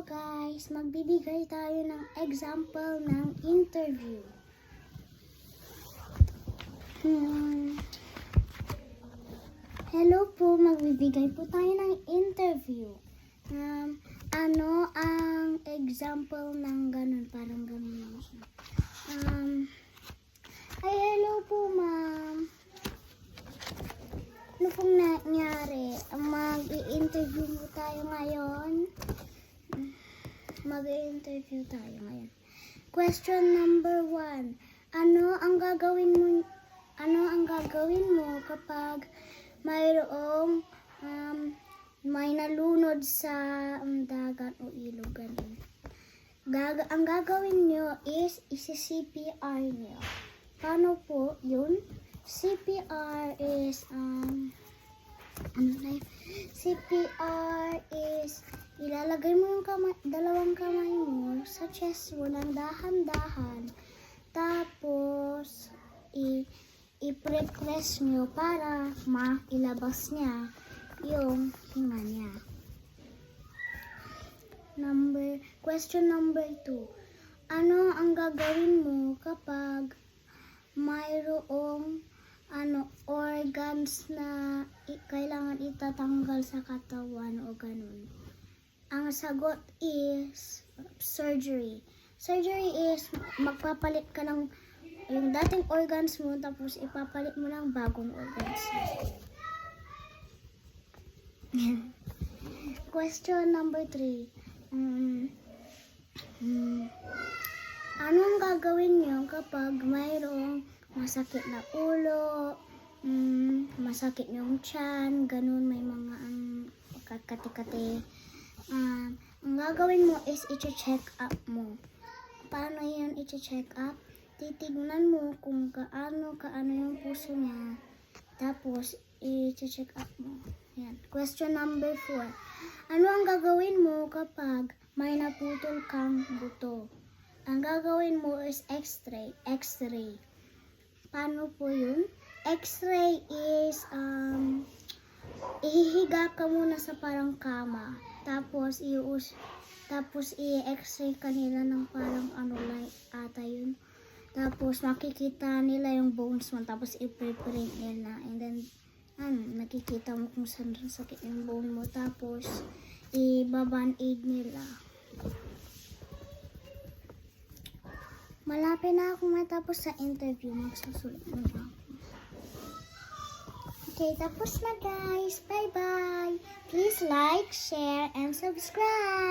Hello guys, magbibigay tayo ng example ng interview. Hello po, magbibigay po tayo ng interview. Ano ang example ng ganun? Parang ganun lang siya. Ay, hello po ma'am. Ano pong nangyari? Mag-i-interview mo tayo ngayon. Mag-i-interview tayo ngayon. Question number 1. Ano ang gagawin mo kapag mayroong may nalunod sa dagat o ilog ganun? Ang gagawin nyo is isi-CPR nyo. Paano po yun? CPR is CPR is ilalagay mo yung dalawang kamay mo sa chest mo ng dahan-dahan, tapos i-press nyo para mailabas niya yung hinga niya. Question number 2. Ano ang gagawin mo kapag mayroong organs na kailangan itatanggal sa katawan o ganun? Ang sagot is surgery. Surgery is magpapalit ka ng yung dating organs mo, tapos ipapalit mo ng bagong organs. Question number 3. Ano ang gagawin niyo kapag mayroong masakit na ulo, masakit yung tiyan, ganun, may mga kati-kati. Ang gagawin mo is i-check up mo. Paano yan i-check up? Titignan mo kung kaano yung puso niya. Tapos i-check up mo. Yan. Question number 4. Ano ang gagawin mo kapag may naputol kang buto? Ang gagawin mo is X-ray. Paano po yun? X-ray is ihihiga ka muna sa parang kama. Tapos i-X-ray kanila ng parang like ata yun. Tapos makikita nila yung bones mo. Tapos i-print nila. And then nakikita mo kung saan sakit yung bone mo. Tapos i-band-aid nila. Malapit na ako matapos sa interview. Magsusulat na ako. Okay, tapos na guys. Bye-bye. Please like, share, and subscribe.